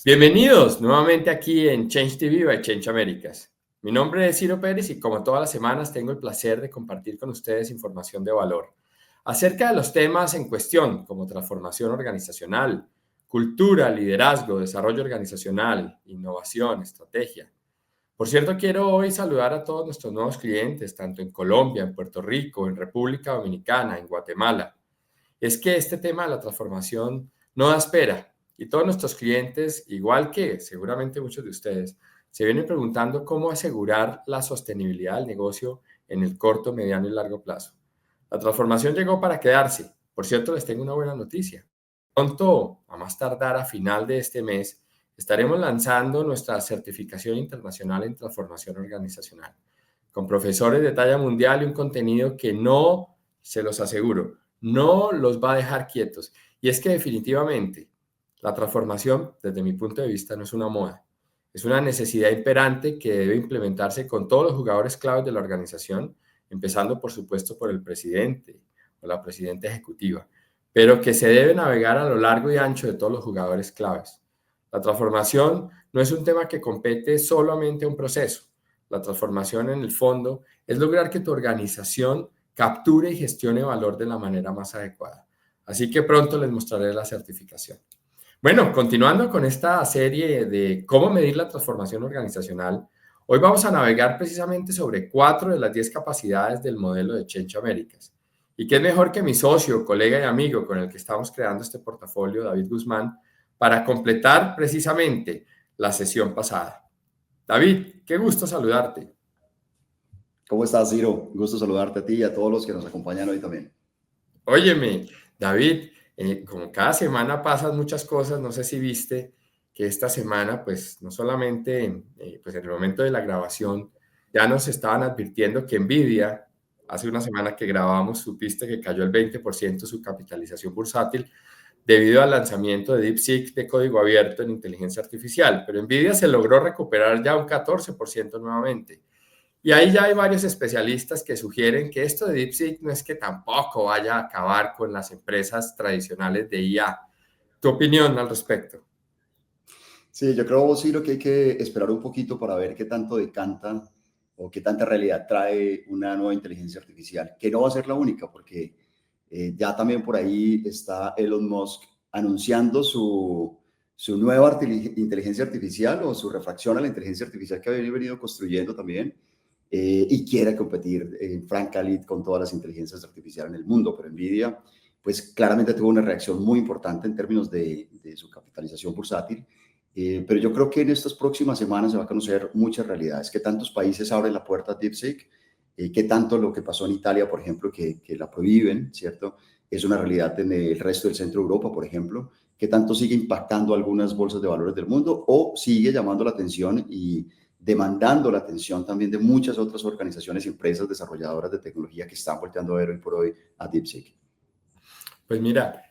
Bienvenidos nuevamente aquí en Change TV by Change Américas. Mi nombre es Ciro Pérez y como todas las semanas tengo el placer de compartir con ustedes información de valor acerca de los temas en cuestión como transformación organizacional, cultura, liderazgo, desarrollo organizacional, innovación, estrategia. Por cierto, quiero hoy saludar a todos nuestros nuevos clientes, tanto en Colombia, en Puerto Rico, en República Dominicana, en Guatemala. Es que este tema de la transformación no da espera y todos nuestros clientes, igual que seguramente muchos de ustedes, se vienen preguntando cómo asegurar la sostenibilidad del negocio en el corto, mediano y largo plazo. La transformación llegó para quedarse. Por cierto, les tengo una buena noticia. Pronto, a más tardar a final de este mes, estaremos lanzando nuestra certificación internacional en transformación organizacional, con profesores de talla mundial y un contenido que no, se los aseguro, no los va a dejar quietos. Y es que definitivamente la transformación, desde mi punto de vista, no es una moda. Es una necesidad imperante que debe implementarse con todos los jugadores claves de la organización, empezando, por supuesto, por el presidente o la presidenta ejecutiva, pero que se debe navegar a lo largo y ancho de todos los jugadores claves. La transformación no es un tema que compete solamente a un proceso. La transformación, en el fondo, es lograr que tu organización capture y gestione valor de la manera más adecuada. Así que pronto les mostraré la certificación. Bueno, continuando con esta serie de cómo medir la transformación organizacional, hoy vamos a navegar precisamente sobre 4 de las 10 capacidades del modelo de Change Américas. Y qué es mejor que mi socio, colega y amigo con el que estamos creando este portafolio, David Guzmán, para completar precisamente la sesión pasada. David, qué gusto saludarte. ¿Cómo estás, Ciro? Un gusto saludarte a ti y a todos los que nos acompañan hoy también. Óyeme, David, como cada semana pasan muchas cosas, no sé si viste que esta semana, pues no solamente pues en el momento de la grabación, ya nos estaban advirtiendo que Nvidia, hace una semana que grabamos, supiste que cayó el 20% su capitalización bursátil debido al lanzamiento de DeepSeek de código abierto en inteligencia artificial, pero Nvidia se logró recuperar ya un 14% nuevamente. Y ahí ya hay varios especialistas que sugieren que esto de DeepSeek no es que tampoco vaya a acabar con las empresas tradicionales de IA. ¿Tu opinión al respecto? Sí, yo creo, Ciro, que hay que esperar un poquito para ver qué tanto decanta o qué tanta realidad trae una nueva inteligencia artificial, que no va a ser la única, porque ya también por ahí está Elon Musk anunciando su nueva inteligencia artificial o su refracción a la inteligencia artificial que había venido construyendo también, y quiere competir en francamente con todas las inteligencias artificiales en el mundo, pero Nvidia pues claramente tuvo una reacción muy importante en términos de su capitalización bursátil. Pero yo creo que en estas próximas semanas se va a conocer muchas realidades, qué tantos países abren la puerta a DeepSeek, qué tanto lo que pasó en Italia, por ejemplo, que la prohíben, ¿cierto? Es una realidad en el resto del centro de Europa, por ejemplo, qué tanto sigue impactando algunas bolsas de valores del mundo o sigue llamando la atención y demandando la atención también de muchas otras organizaciones y empresas desarrolladoras de tecnología que están volteando a ver hoy por hoy a DeepSeek. Pues mira,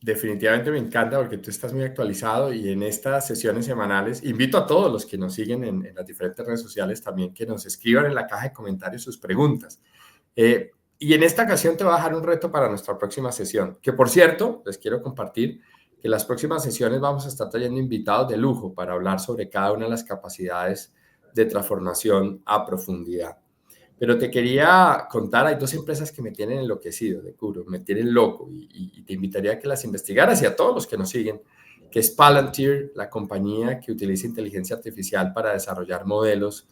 definitivamente me encanta porque tú estás muy actualizado y en estas sesiones semanales invito a todos los que nos siguen en las diferentes redes sociales también que nos escriban en la caja de comentarios sus preguntas. Y en esta ocasión te voy a dejar un reto para nuestra próxima sesión, que por cierto, les quiero compartir que en las próximas sesiones vamos a estar trayendo invitados de lujo para hablar sobre cada una de las capacidades de transformación a profundidad. Pero te quería contar, hay 2 empresas que me tienen enloquecido, de curo, me tienen loco y te invitaría a que las investigaras y a todos los que nos siguen, que es Palantir, la compañía que utiliza inteligencia artificial para desarrollar modelos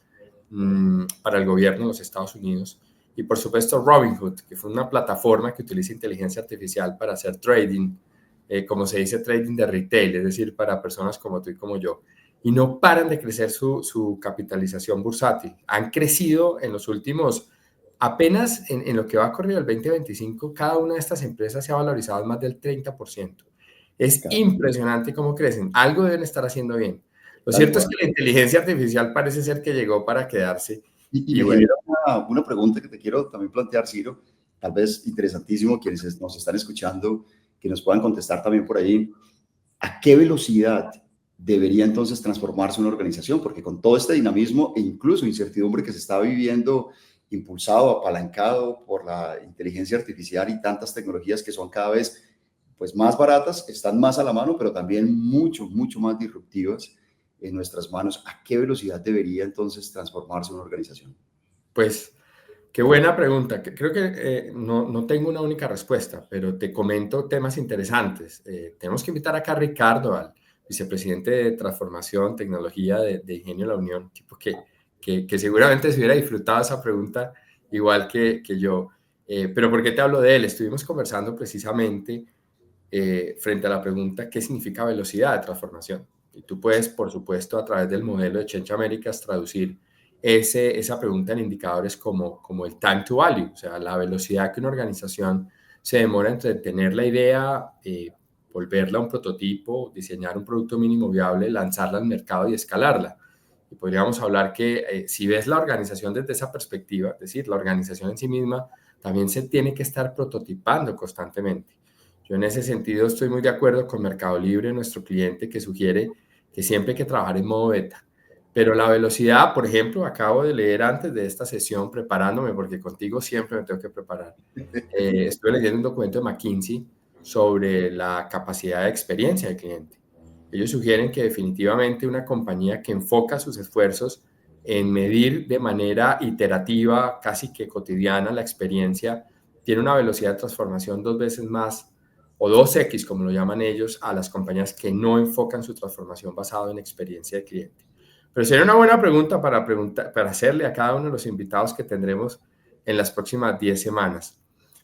para el gobierno de los Estados Unidos. Y por supuesto Robinhood, que fue una plataforma que utiliza inteligencia artificial para hacer trading, como se dice, trading de retail, es decir, para personas como tú y como yo. Y no paran de crecer su capitalización bursátil. Han crecido en los últimos, apenas en lo que va corrido el 2025, cada una de estas empresas se ha valorizado más del 30%. Es Claro. impresionante cómo crecen. Algo deben estar haciendo bien. Lo Tal cierto es cual. que la inteligencia artificial parece ser que llegó para quedarse. Y Y me bueno, genera una pregunta que te quiero también plantear, Ciro, tal vez interesantísimo, quienes nos están escuchando, que nos puedan contestar también por ahí. ¿A qué velocidad debería entonces transformarse una organización? Porque con todo este dinamismo e incluso incertidumbre que se está viviendo, impulsado, apalancado por la inteligencia artificial y tantas tecnologías que son cada vez pues más baratas, están más a la mano, pero también mucho, mucho más disruptivas en nuestras manos. ¿A qué velocidad debería entonces transformarse una organización? Pues qué buena pregunta. Creo que no tengo una única respuesta, pero te comento temas interesantes. Tenemos que invitar acá a Ricardo, al vicepresidente de Transformación, Tecnología de Ingenio de la Unión, tipo que seguramente se hubiera disfrutado esa pregunta igual que yo. Pero ¿por qué te hablo de él? Estuvimos conversando precisamente frente a la pregunta ¿qué significa velocidad de transformación? Y tú puedes, por supuesto, a través del modelo de Change Americas, traducir esa pregunta en indicadores como el time to value, o sea, la velocidad que una organización se demora entre tener la idea, volverla a un prototipo, diseñar un producto mínimo viable, lanzarla al mercado y escalarla. Y podríamos hablar que si ves la organización desde esa perspectiva, es decir, la organización en sí misma también se tiene que estar prototipando constantemente. Yo en ese sentido estoy muy de acuerdo con Mercado Libre, nuestro cliente, que sugiere que siempre hay que trabajar en modo beta. Pero la velocidad, por ejemplo, acabo de leer antes de esta sesión preparándome, porque contigo siempre me tengo que preparar. Estuve leyendo un documento de McKinsey sobre la capacidad de experiencia del cliente. Ellos sugieren que definitivamente una compañía que enfoca sus esfuerzos en medir de manera iterativa, casi que cotidiana, la experiencia, tiene una velocidad de transformación 2 veces más o 2X, como lo llaman ellos, a las compañías que no enfocan su transformación basado en experiencia de cliente. Pero sería una buena pregunta para hacerle a cada uno de los invitados que tendremos en las próximas 10 semanas.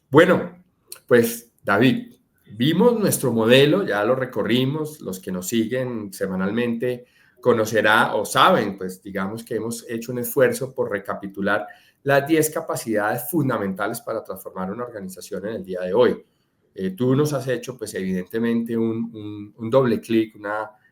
Bueno, pues David, vimos nuestro modelo, ya lo recorrimos, los que nos siguen semanalmente conocerá o saben, pues digamos que hemos hecho un esfuerzo por recapitular las 10 capacidades fundamentales para transformar una organización en el día de hoy. Tú nos has hecho, pues evidentemente, un doble clic,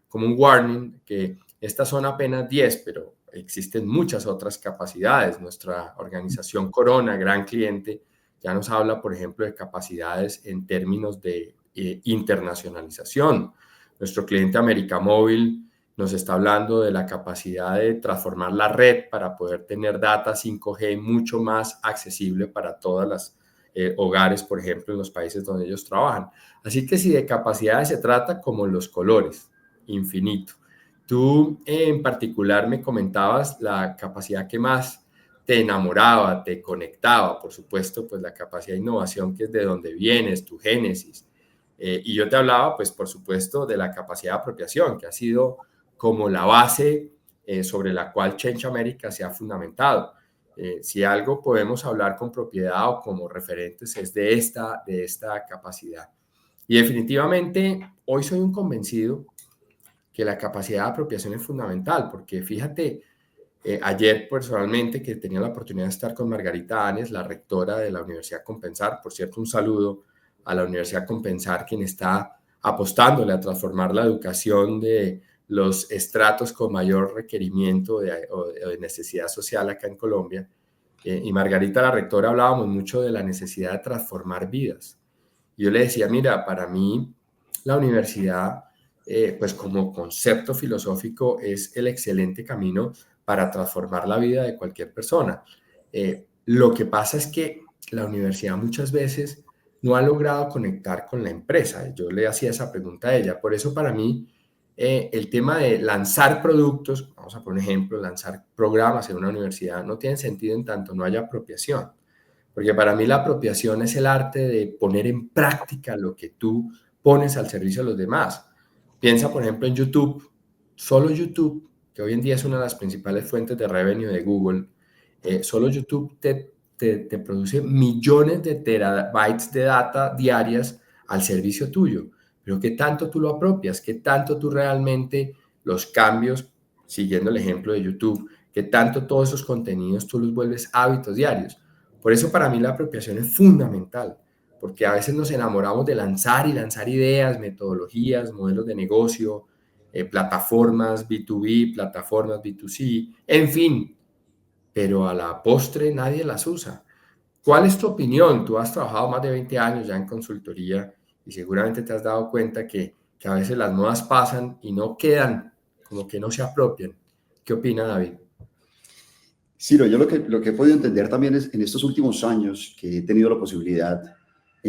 como un warning, que estas son apenas 10, pero existen muchas otras capacidades. Nuestra organización Corona, gran cliente, ya nos habla, por ejemplo, de capacidades en términos de internacionalización. Nuestro cliente América Móvil nos está hablando de la capacidad de transformar la red para poder tener data 5G mucho más accesible para todas las hogares, por ejemplo, en los países donde ellos trabajan. Así que si de capacidades se trata, como los colores, infinito. Tú en particular me comentabas la capacidad que más te enamoraba, te conectaba, por supuesto, pues la capacidad de innovación que es de donde vienes, tu génesis. Y yo te hablaba, pues por supuesto, de la capacidad de apropiación, que ha sido como la base sobre la cual Change America se ha fundamentado. Si algo podemos hablar con propiedad o como referentes es de esta capacidad. Y definitivamente hoy soy un convencido que la capacidad de apropiación es fundamental, porque fíjate, ayer personalmente que tenía la oportunidad de estar con Margarita Anes, la rectora de la Universidad Compensar, por cierto, un saludo a la Universidad Compensar, quien está apostándole a transformar la educación de los estratos con mayor requerimiento o de necesidad social acá en Colombia. Y Margarita, la rectora, hablábamos mucho de la necesidad de transformar vidas. Y yo le decía, mira, para mí la universidad, pues como concepto filosófico, es el excelente camino para transformar la vida de cualquier persona. Lo que pasa es que la universidad muchas veces no ha logrado conectar con la empresa. Yo le hacía esa pregunta a ella. Por eso para mí el tema de lanzar productos, vamos a poner un ejemplo, lanzar programas en una universidad, no tiene sentido en tanto no haya apropiación. Porque para mí la apropiación es el arte de poner en práctica lo que tú pones al servicio de los demás. Piensa, por ejemplo, en YouTube. Solo YouTube, que hoy en día es una de las principales fuentes de revenue de Google, solo YouTube te produce millones de terabytes de data diarias al servicio tuyo. Pero ¿qué tanto tú lo apropias? ¿Qué tanto tú realmente los cambios, siguiendo el ejemplo de YouTube, qué tanto todos esos contenidos tú los vuelves hábitos diarios? Por eso para mí la apropiación es fundamental, porque a veces nos enamoramos de lanzar y lanzar ideas, metodologías, modelos de negocio, plataformas B2B, plataformas B2C, en fin, pero a la postre nadie las usa. ¿Cuál es tu opinión? Tú has trabajado más de 20 años ya en consultoría y seguramente te has dado cuenta que a veces las modas pasan y no quedan, como que no se apropian. ¿Qué opina David? Sí, yo lo que he podido entender también es en estos últimos años que he tenido la posibilidad,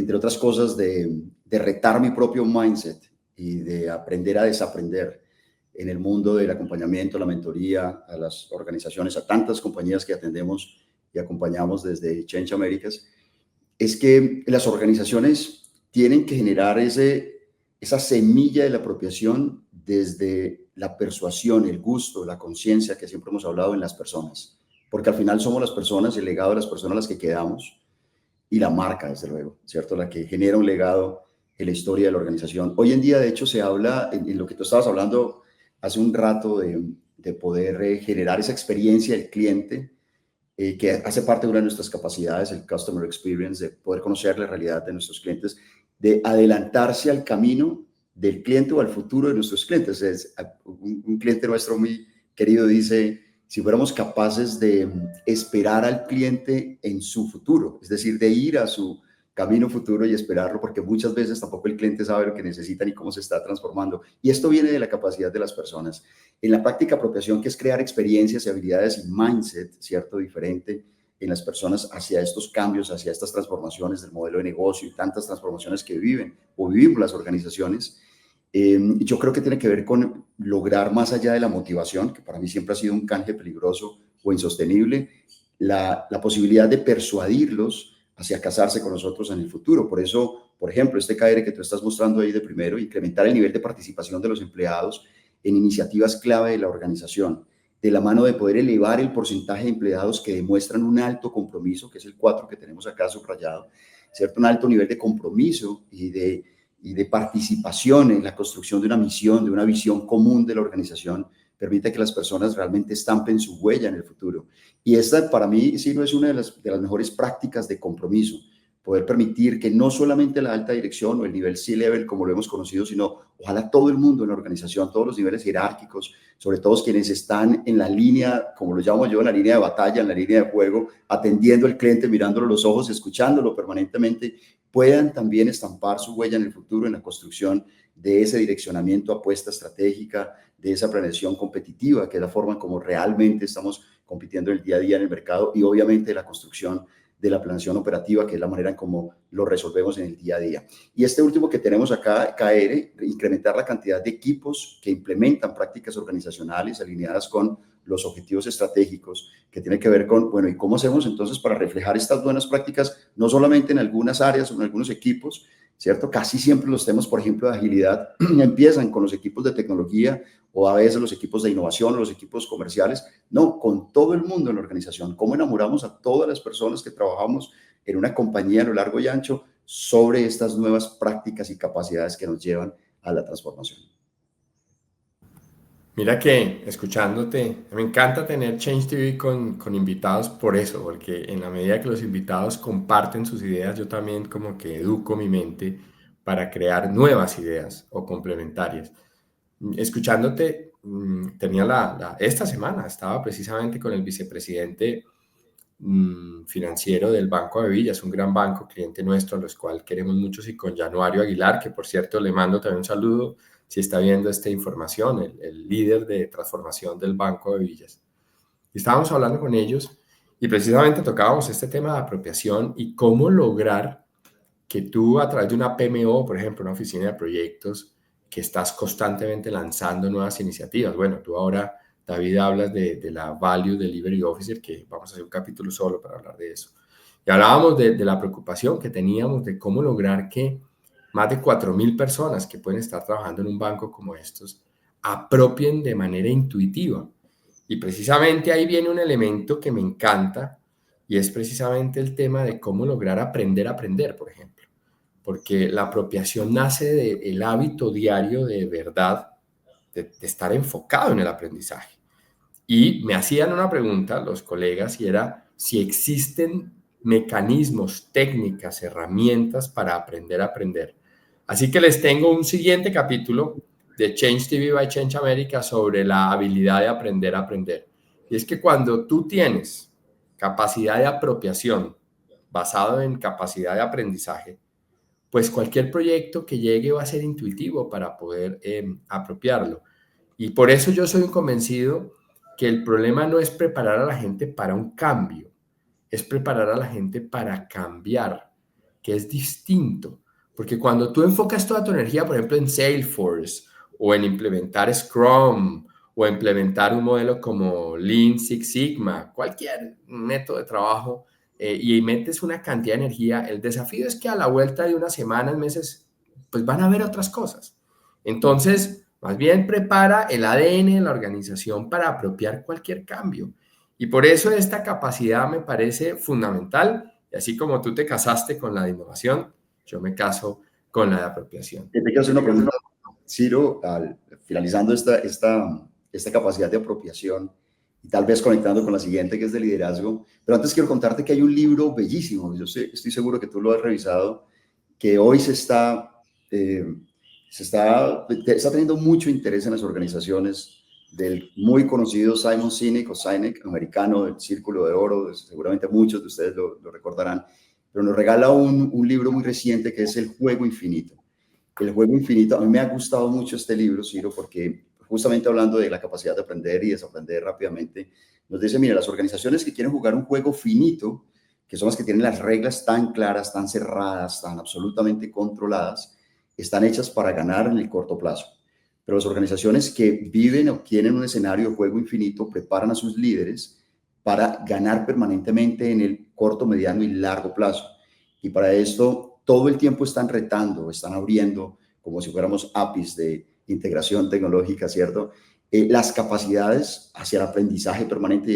entre otras cosas, de retar mi propio mindset y de aprender a desaprender en el mundo del acompañamiento, la mentoría a las organizaciones, a tantas compañías que atendemos y acompañamos desde Change Americas, es que las organizaciones tienen que generar esa semilla de la apropiación desde la persuasión, el gusto, la conciencia que siempre hemos hablado en las personas, porque al final somos las personas, el legado de las personas las que quedamos y la marca, desde luego, ¿cierto? La que genera un legado en la historia de la organización. Hoy en día, de hecho, se habla, en lo que tú estabas hablando hace un rato, de poder generar esa experiencia del cliente, que hace parte de una de nuestras capacidades, el Customer Experience, de poder conocer la realidad de nuestros clientes, de adelantarse al camino del cliente o al futuro de nuestros clientes. Un cliente nuestro muy querido dice, si fuéramos capaces de esperar al cliente en su futuro, es decir, de ir a su camino futuro y esperarlo, porque muchas veces tampoco el cliente sabe lo que necesita ni cómo se está transformando. Y esto viene de la capacidad de las personas. En la práctica apropiación, que es crear experiencias y habilidades y mindset, ¿cierto? Diferente en las personas hacia estos cambios, hacia estas transformaciones del modelo de negocio y tantas transformaciones que viven o vivimos las organizaciones. Yo creo que tiene que ver con lograr, más allá de la motivación, que para mí siempre ha sido un canje peligroso o insostenible, la posibilidad de persuadirlos hacia casarse con nosotros en el futuro. Por eso, por ejemplo, este KR que tú estás mostrando ahí de primero, incrementar el nivel de participación de los empleados en iniciativas clave de la organización, de la mano de poder elevar el porcentaje de empleados que demuestran un alto compromiso, que es el 4 que tenemos acá subrayado, ¿cierto? Un alto nivel de compromiso y de participación en la construcción de una misión, de una visión común de la organización, permite que las personas realmente estampen su huella en el futuro. Y esta, para mí, sí, no es una de las mejores prácticas de compromiso, poder permitir que no solamente la alta dirección o el nivel C-level, como lo hemos conocido, sino ojalá todo el mundo en la organización, todos los niveles jerárquicos, sobre todo quienes están en la línea, como lo llamo yo, en la línea de batalla, en la línea de fuego, atendiendo al cliente, mirándolo a los ojos, escuchándolo permanentemente, puedan también estampar su huella en el futuro en la construcción de ese direccionamiento, apuesta estratégica, de esa planeación competitiva, que es la forma como realmente estamos compitiendo en el día a día en el mercado, y obviamente la construcción de la planeación operativa, que es la manera en cómo lo resolvemos en el día a día. Y este último que tenemos acá, KR, incrementar la cantidad de equipos que implementan prácticas organizacionales alineadas con los objetivos estratégicos, que tiene que ver con, bueno, ¿y cómo hacemos entonces para reflejar estas buenas prácticas, no solamente en algunas áreas o en algunos equipos, ¿cierto? Casi siempre los temas, por ejemplo, de agilidad empiezan con los equipos de tecnología o a veces los equipos de innovación o los equipos comerciales. No, con todo el mundo en la organización. ¿Cómo enamoramos a todas las personas que trabajamos en una compañía a lo largo y ancho sobre estas nuevas prácticas y capacidades que nos llevan a la transformación? Mira que escuchándote, me encanta tener Change TV con invitados por eso, porque en la medida que los invitados comparten sus ideas, yo también como que educo mi mente para crear nuevas ideas o complementarias. Escuchándote, tenía esta semana estaba precisamente con el vicepresidente financiero del Banco de Villas, un gran banco, cliente nuestro, a los cuales queremos mucho, y con Januario Aguilar, que por cierto le mando también un saludo si está viendo esta información, el líder de transformación del Banco de Villas. Y estábamos hablando con ellos y precisamente tocábamos este tema de apropiación y cómo lograr que tú a través de una PMO, por ejemplo, una oficina de proyectos, que estás constantemente lanzando nuevas iniciativas. Bueno, tú ahora, David, hablas de la Value Delivery Officer, que vamos a hacer un capítulo solo para hablar de eso. Y hablábamos de la preocupación que teníamos de cómo lograr que más de 4.000 personas que pueden estar trabajando en un banco como estos apropien de manera intuitiva. Y precisamente ahí viene un elemento que me encanta y es precisamente el tema de cómo lograr aprender a aprender, por ejemplo. Porque la apropiación nace del hábito diario de verdad, de estar enfocado en el aprendizaje. Y me hacían una pregunta los colegas y era si existen mecanismos, técnicas, herramientas para aprender a aprender. Así que les tengo un siguiente capítulo de Change TV by Change America sobre la habilidad de aprender a aprender. Y es que cuando tú tienes capacidad de apropiación basado en capacidad de aprendizaje, pues cualquier proyecto que llegue va a ser intuitivo para poder apropiarlo. Y por eso yo soy un convencido que el problema no es preparar a la gente para un cambio, es preparar a la gente para cambiar, que es distinto, porque cuando tú enfocas toda tu energía, por ejemplo, en Salesforce o en implementar Scrum o implementar un modelo como Lean Six Sigma, cualquier método de trabajo, y metes una cantidad de energía, el desafío es que a la vuelta de unas semanas, meses, pues van a haber otras cosas. Entonces, más bien prepara el ADN de la organización para apropiar cualquier cambio. Y por eso esta capacidad me parece fundamental. Y así como tú te casaste con la de innovación, yo me caso con la de apropiación. Te quiero hacer una pregunta, Ciro, finalizando esta capacidad de apropiación y tal vez conectando con la siguiente que es de liderazgo. Pero antes quiero contarte que hay un libro bellísimo, yo estoy seguro que tú lo has revisado, que hoy está teniendo mucho interés en las organizaciones del muy conocido Simon Sinek o Sinek, americano del Círculo de Oro, seguramente muchos de ustedes lo recordarán, pero nos regala un libro muy reciente que es El Juego Infinito. El Juego Infinito, a mí me ha gustado mucho este libro, Ciro, porque justamente hablando de la capacidad de aprender y desaprender rápidamente, nos dice, mira, las organizaciones que quieren jugar un juego finito, que son las que tienen las reglas tan claras, tan cerradas, tan absolutamente controladas, están hechas para ganar en el corto plazo. Pero las organizaciones que viven o quieren un escenario de juego infinito preparan a sus líderes para ganar permanentemente en el corto, mediano y largo plazo. Y para esto todo el tiempo están retando, están abriendo, como si fuéramos APIs de integración tecnológica, ¿cierto? Las capacidades hacia el aprendizaje permanente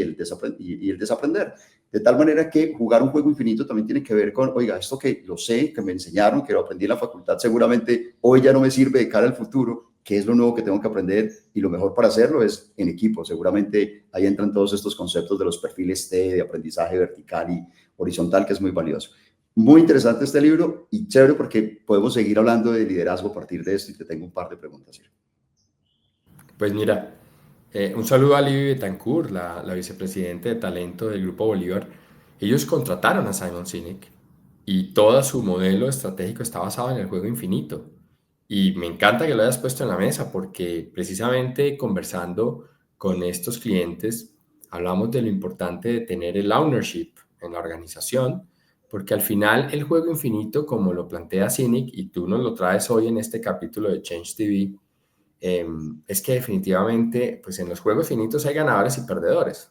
y el desaprender. De tal manera que jugar un juego infinito también tiene que ver con, oiga, esto que lo sé, que me enseñaron, que lo aprendí en la facultad, seguramente hoy ya no me sirve de cara al futuro. ¿Qué es lo nuevo que tengo que aprender? Y lo mejor para hacerlo es en equipo. Seguramente ahí entran todos estos conceptos de los perfiles T, de aprendizaje vertical y horizontal, que es muy valioso. Muy interesante este libro y chévere porque podemos seguir hablando de liderazgo a partir de esto y te tengo un par de preguntas. Pues mira, un saludo a Libby Betancourt, la vicepresidenta de talento del Grupo Bolívar. Ellos contrataron a Simon Sinek y todo su modelo estratégico está basado en el juego infinito. Y me encanta que lo hayas puesto en la mesa porque precisamente conversando con estos clientes hablamos de lo importante de tener el ownership en la organización, porque al final el juego infinito, como lo plantea Sinek y tú nos lo traes hoy en este capítulo de Change TV, es que definitivamente, pues en los juegos finitos hay ganadores y perdedores.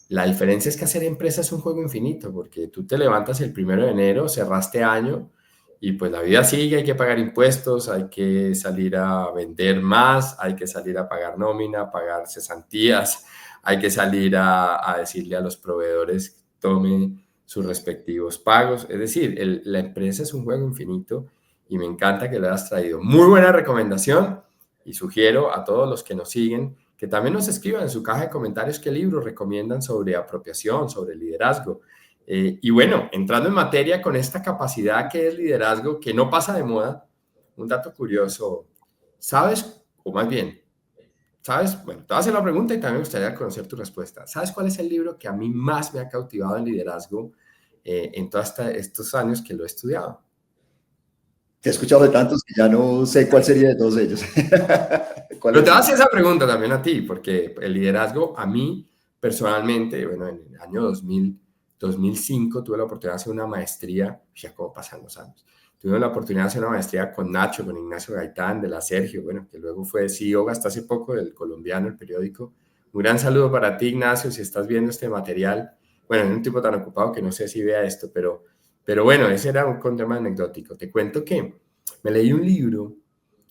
La diferencia es que hacer empresa es un juego infinito, porque tú te levantas el 1 de enero, cerraste año y pues la vida sigue, hay que pagar impuestos, hay que salir a vender más, hay que salir a pagar nómina, pagar cesantías, hay que salir a decirle a los proveedores que tomen sus respectivos pagos. Es decir, la empresa es un juego infinito y me encanta que lo hayas traído. Muy buena recomendación y sugiero a todos los que nos siguen que también nos escriban en su caja de comentarios qué libros recomiendan sobre apropiación, sobre liderazgo. Y bueno, entrando en materia con esta capacidad que es liderazgo, que no pasa de moda, un dato curioso, ¿sabes? O más bien, ¿sabes? Bueno, te voy a hacer la pregunta y también me gustaría conocer tu respuesta. ¿Sabes cuál es el libro que a mí más me ha cautivado en liderazgo en todos estos años que lo he estudiado? Te he escuchado de tantos que ya no sé cuál sería de todos ellos. ¿Cuál Pero te es? voy a hacer esa pregunta también a ti, porque el liderazgo a mí personalmente, bueno, en el año 2005 tuve la oportunidad de hacer una maestría, ya como pasan los años, tuve la oportunidad de hacer una maestría con Nacho, con Ignacio Gaitán, de la Sergio, bueno, que luego fue CEO hasta hace poco del Colombiano, el periódico. Un gran saludo para ti, Ignacio, si estás viendo este material. Bueno, en un tipo tan ocupado que no sé si vea esto, pero bueno, ese era un tema anecdótico. Te cuento que me leí un libro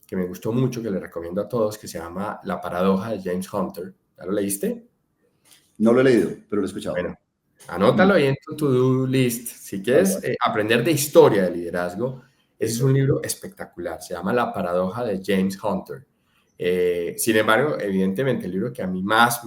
que me gustó mucho, que le recomiendo a todos, que se llama La paradoja de James Hunter. ¿Ya lo leíste? No lo he leído, pero lo he escuchado. Bueno, anótalo ahí en tu to-do list. Si quieres aprender de historia de liderazgo, ese es un libro espectacular. Se llama La paradoja de James Hunter. Sin embargo, evidentemente, el libro que a mí más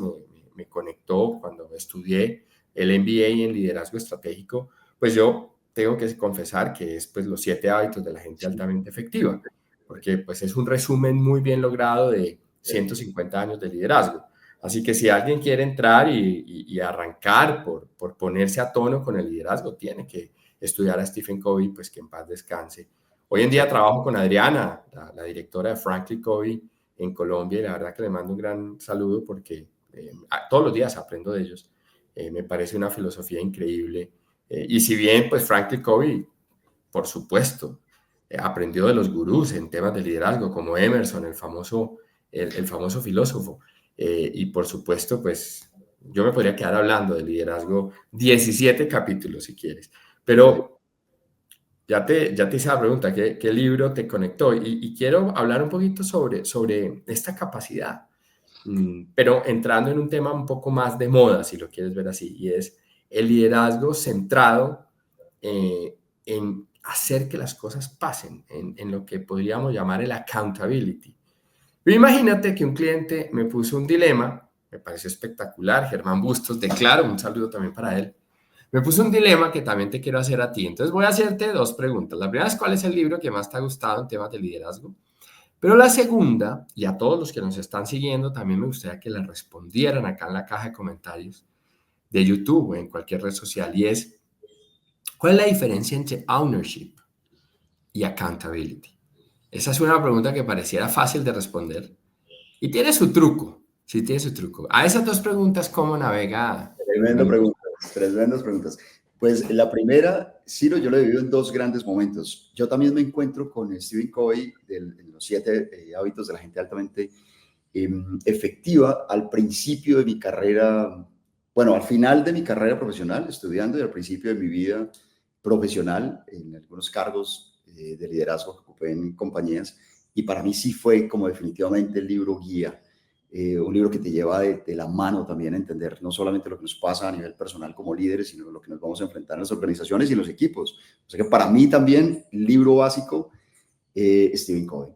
me conectó cuando estudié el MBA en liderazgo estratégico, pues yo tengo que confesar que es pues, Los 7 hábitos de la gente altamente efectiva, porque pues es un resumen muy bien logrado de 150 años de liderazgo. Así que si alguien quiere entrar y arrancar por ponerse a tono con el liderazgo, tiene que estudiar a Stephen Covey, pues que en paz descanse. Hoy en día trabajo con Adriana, la directora de Franklin Covey en Colombia, y la verdad que le mando un gran saludo porque todos los días aprendo de ellos. Me parece una filosofía increíble. Y si bien, pues Franklin Covey por supuesto, aprendió de los gurús en temas de liderazgo, como Emerson, el famoso filósofo. Y por supuesto, pues yo me podría quedar hablando de liderazgo 17 capítulos si quieres, pero ya te hice la pregunta, ¿qué libro te conectó? Y quiero hablar un poquito sobre esta capacidad, pero entrando en un tema un poco más de moda, si lo quieres ver así, y es el liderazgo centrado en hacer que las cosas pasen, en lo que podríamos llamar el accountability. Pero imagínate que un cliente me puso un dilema, me pareció espectacular, Germán Bustos, declaro un saludo también para él. Me puso un dilema que también te quiero hacer a ti. Entonces voy a hacerte dos preguntas. La primera es, ¿cuál es el libro que más te ha gustado en temas de liderazgo? Pero la segunda, y a todos los que nos están siguiendo, también me gustaría que la respondieran acá en la caja de comentarios de YouTube o en cualquier red social, y es, ¿cuál es la diferencia entre ownership y accountability? Esa es una pregunta que pareciera fácil de responder y tiene su truco, sí tiene su truco. A esas dos preguntas, ¿cómo navega? Tremenda pregunta, tremendas preguntas. Pues la primera, Ciro, yo lo he vivido en dos grandes momentos. Yo también me encuentro con Stephen Covey de los 7 hábitos de la gente altamente efectiva al principio de mi carrera, bueno, al final de mi carrera profesional, estudiando, y al principio de mi vida profesional, en algunos cargos de liderazgo que ocupé en compañías. Y para mí sí fue como definitivamente el libro guía. Un libro que te lleva de la mano también a entender no solamente lo que nos pasa a nivel personal como líderes, sino lo que nos vamos a enfrentar en las organizaciones y en los equipos. O sea que para mí también, libro básico, Stephen Covey.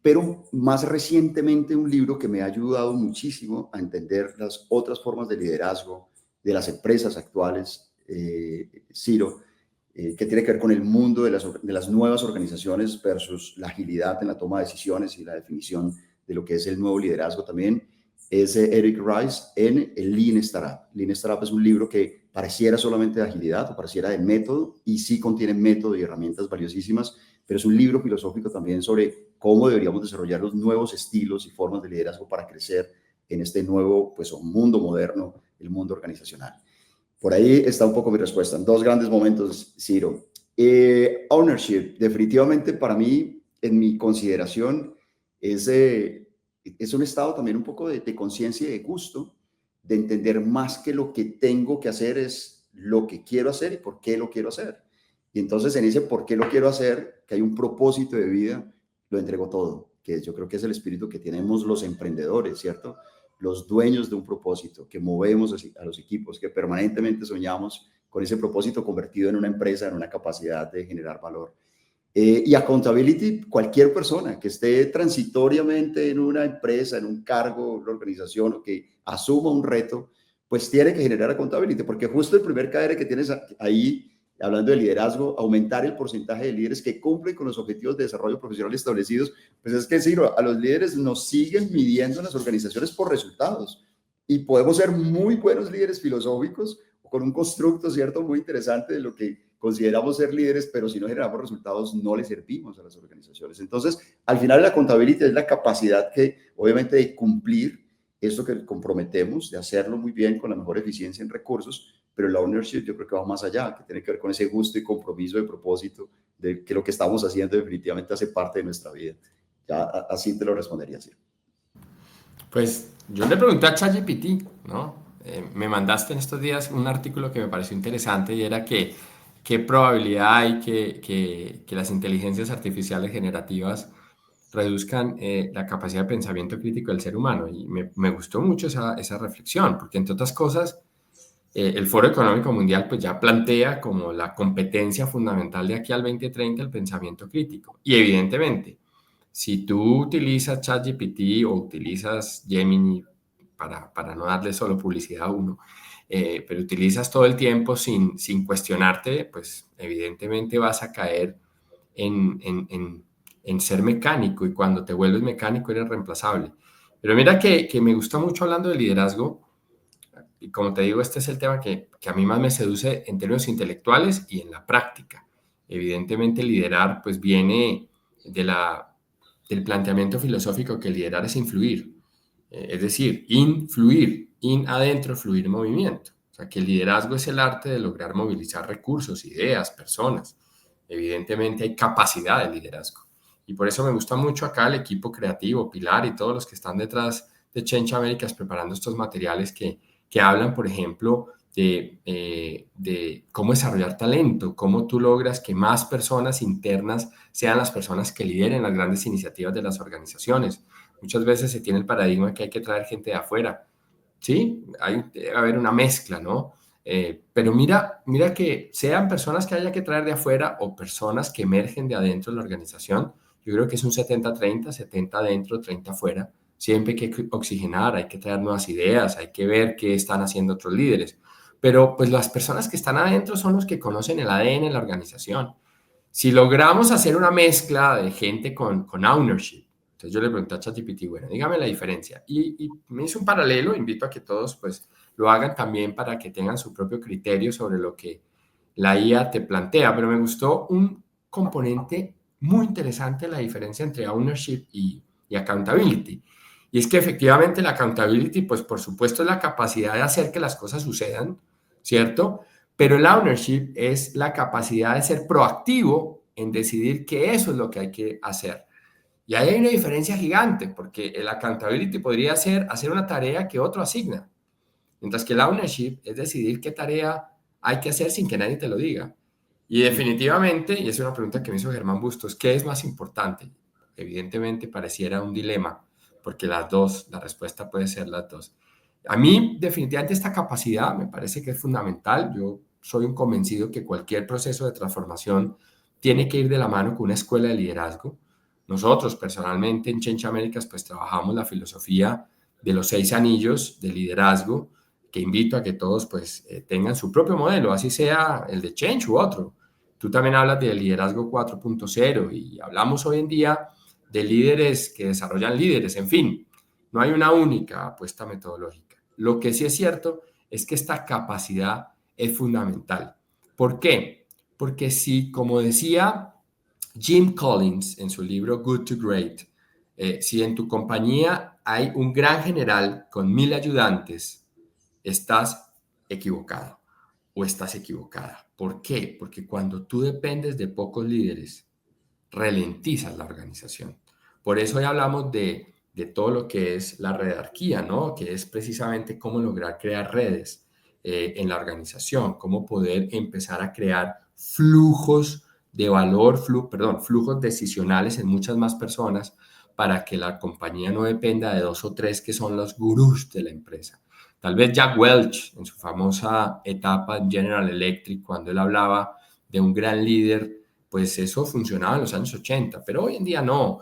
Pero más recientemente un libro que me ha ayudado muchísimo a entender las otras formas de liderazgo de las empresas actuales, Ciro, que tiene que ver con el mundo de las nuevas organizaciones versus la agilidad en la toma de decisiones y la definición de lo que es el nuevo liderazgo también, es Eric Rice en el Lean Startup. Lean Startup es un libro que pareciera solamente de agilidad o pareciera de método, y sí contiene método y herramientas valiosísimas, pero es un libro filosófico también sobre cómo deberíamos desarrollar los nuevos estilos y formas de liderazgo para crecer en este nuevo mundo moderno, el mundo organizacional. Por ahí está un poco mi respuesta. En dos grandes momentos, Ciro. Ownership, definitivamente para mí, en mi consideración, es un estado también un poco de conciencia y de gusto, de entender más que lo que tengo que hacer es lo que quiero hacer y por qué lo quiero hacer. Y entonces en ese por qué lo quiero hacer, que hay un propósito de vida, lo entrego todo, que yo creo que es el espíritu que tenemos los emprendedores, ¿cierto? Los dueños de un propósito, que movemos a los equipos, que permanentemente soñamos con ese propósito convertido en una empresa, en una capacidad de generar valor. Y accountability, cualquier persona que esté transitoriamente en una empresa, en un cargo, una organización, o que asuma un reto, pues tiene que generar accountability, porque justo el primer KR que tienes ahí, hablando de liderazgo, aumentar el porcentaje de líderes que cumplen con los objetivos de desarrollo profesional establecidos, pues es que sí, a los líderes nos siguen midiendo en las organizaciones por resultados, y podemos ser muy buenos líderes filosóficos con un constructo, ¿cierto?, muy interesante de lo que consideramos ser líderes, pero si no generamos resultados no le servimos a las organizaciones. Entonces, al final la contabilidad es la capacidad que, obviamente, de cumplir esto que comprometemos, de hacerlo muy bien con la mejor eficiencia en recursos, pero la ownership yo creo que va más allá, que tiene que ver con ese gusto y compromiso de propósito de que lo que estamos haciendo definitivamente hace parte de nuestra vida. Ya así te lo respondería, sí. Pues yo le pregunté a ChatGPT, ¿no? Me mandaste en estos días un artículo que me pareció interesante y era que qué probabilidad hay que las inteligencias artificiales generativas reduzcan la capacidad de pensamiento crítico del ser humano. Y me gustó mucho esa reflexión, porque entre otras cosas, el Foro Económico Mundial pues ya plantea como la competencia fundamental de aquí al 2030 el pensamiento crítico. Y evidentemente, si tú utilizas ChatGPT o utilizas Gemini, para no darle solo publicidad a uno, pero utilizas todo el tiempo sin cuestionarte, pues evidentemente vas a caer en ser mecánico, y cuando te vuelves mecánico eres reemplazable. Pero mira que me gusta mucho hablando de liderazgo, y como te digo, este es el tema que a mí más me seduce en términos intelectuales y en la práctica. Evidentemente liderar pues viene del planteamiento filosófico que liderar es influir, es decir, influir, in adentro, fluir movimiento. sea, que el liderazgo es el arte de lograr movilizar recursos, ideas, personas. Evidentemente hay capacidad de liderazgo. Y por eso me gusta mucho acá el equipo creativo, Pilar y todos los que están detrás de Change Américas preparando estos materiales que hablan, por ejemplo, de cómo desarrollar talento, cómo tú logras que más personas internas sean las personas que lideren las grandes iniciativas de las organizaciones. Muchas veces se tiene el paradigma que hay que traer gente de afuera. Sí, debe haber una mezcla, ¿no? Pero mira que sean personas que haya que traer de afuera o personas que emergen de adentro de la organización, yo creo que es un 70-30, 70 adentro, 30 afuera. Siempre hay que oxigenar, hay que traer nuevas ideas, hay que ver qué están haciendo otros líderes. Pero pues las personas que están adentro son los que conocen el ADN de la organización. Si logramos hacer una mezcla de gente con ownership, entonces yo le pregunté a ChatGPT, bueno, dígame la diferencia. Y me hizo un paralelo, invito a que todos pues lo hagan también para que tengan su propio criterio sobre lo que la IA te plantea, pero me gustó un componente muy interesante, la diferencia entre ownership y accountability. Y es que efectivamente la accountability, pues por supuesto es la capacidad de hacer que las cosas sucedan, ¿cierto? Pero el ownership es la capacidad de ser proactivo en decidir que eso es lo que hay que hacer. Y ahí hay una diferencia gigante, porque el accountability podría ser hacer una tarea que otro asigna, mientras que el ownership es decidir qué tarea hay que hacer sin que nadie te lo diga. Y definitivamente, y es una pregunta que me hizo Germán Bustos, ¿qué es más importante? Evidentemente pareciera un dilema, porque las dos, la respuesta puede ser las dos. A mí, definitivamente, esta capacidad me parece que es fundamental. Yo soy un convencido que cualquier proceso de transformación tiene que ir de la mano con una escuela de liderazgo. Nosotros, personalmente, en Change Américas, pues trabajamos la filosofía de los 6 anillos de liderazgo, que invito a que todos pues tengan su propio modelo, así sea el de Change u otro. Tú también hablas del liderazgo 4.0 y hablamos hoy en día de líderes que desarrollan líderes, en fin, no hay una única apuesta metodológica. Lo que sí es cierto es que esta capacidad es fundamental. ¿Por qué? Porque si, como decía Jim Collins en su libro Good to Great, si en tu compañía hay un gran general con 1000 ayudantes, estás equivocado o estás equivocada. ¿Por qué? Porque cuando tú dependes de pocos líderes, ralentizas la organización. Por eso hoy hablamos de todo lo que es la redarquía, ¿no? Que es precisamente cómo lograr crear redes en la organización, cómo poder empezar a crear flujos de valor, flujos decisionales en muchas más personas para que la compañía no dependa de 2 o 3 que son los gurús de la empresa. Tal vez Jack Welch, en su famosa etapa en General Electric, cuando él hablaba de un gran líder, pues eso funcionaba en los años 80, pero hoy en día no.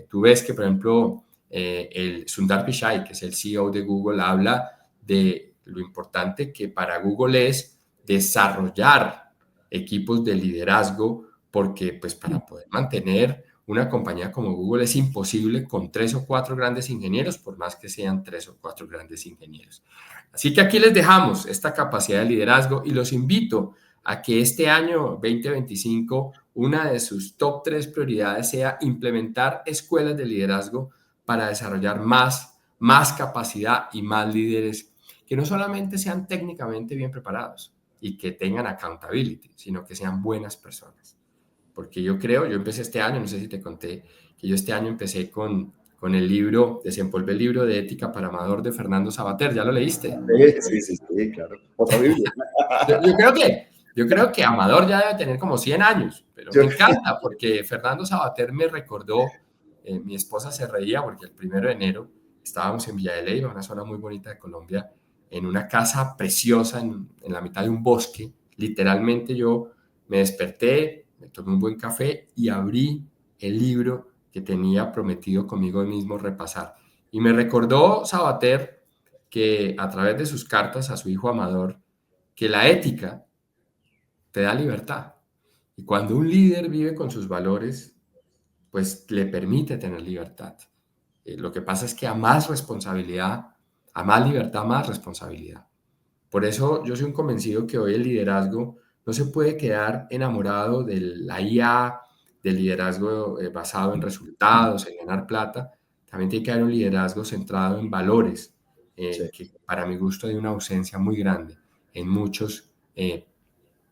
Tú ves que, por ejemplo, el Sundar Pichai, que es el CEO de Google, habla de lo importante que para Google es desarrollar equipos de liderazgo, porque pues para poder mantener una compañía como Google es imposible con 3 o 4 grandes ingenieros, por más que sean 3 o 4 grandes ingenieros. Así que aquí les dejamos esta capacidad de liderazgo y los invito a que este año 2025 una de sus top 3 prioridades sea implementar escuelas de liderazgo para desarrollar más capacidad y más líderes que no solamente sean técnicamente bien preparados y que tengan accountability, sino que sean buenas personas. Porque yo empecé este año, no sé si te conté, que yo este año empecé con el libro, desempolvé el libro de Ética para Amador de Fernando Sabater, ¿ya lo leíste? Sí, sí, sí, claro. Otra Biblia. Yo creo que Amador ya debe tener como 100 años, pero Yo, me encanta porque Fernando Sabater me recordó, mi esposa se reía porque el 1 de enero estábamos en Villa de Leyva, una zona muy bonita de Colombia, en una casa preciosa en la mitad de un bosque. Literalmente yo me desperté, me tomé un buen café y abrí el libro que tenía prometido conmigo mismo repasar. Y me recordó Sabater que a través de sus cartas a su hijo Amador, que la ética te da libertad. Y cuando un líder vive con sus valores, pues le permite tener libertad. Lo que pasa es que a más responsabilidad, a más libertad, más responsabilidad. Por eso yo soy un convencido que hoy el liderazgo no se puede quedar enamorado de la IA, del liderazgo basado en resultados, en ganar plata. También tiene que haber un liderazgo centrado en valores, sí. que para mi gusto hay una ausencia muy grande. en muchas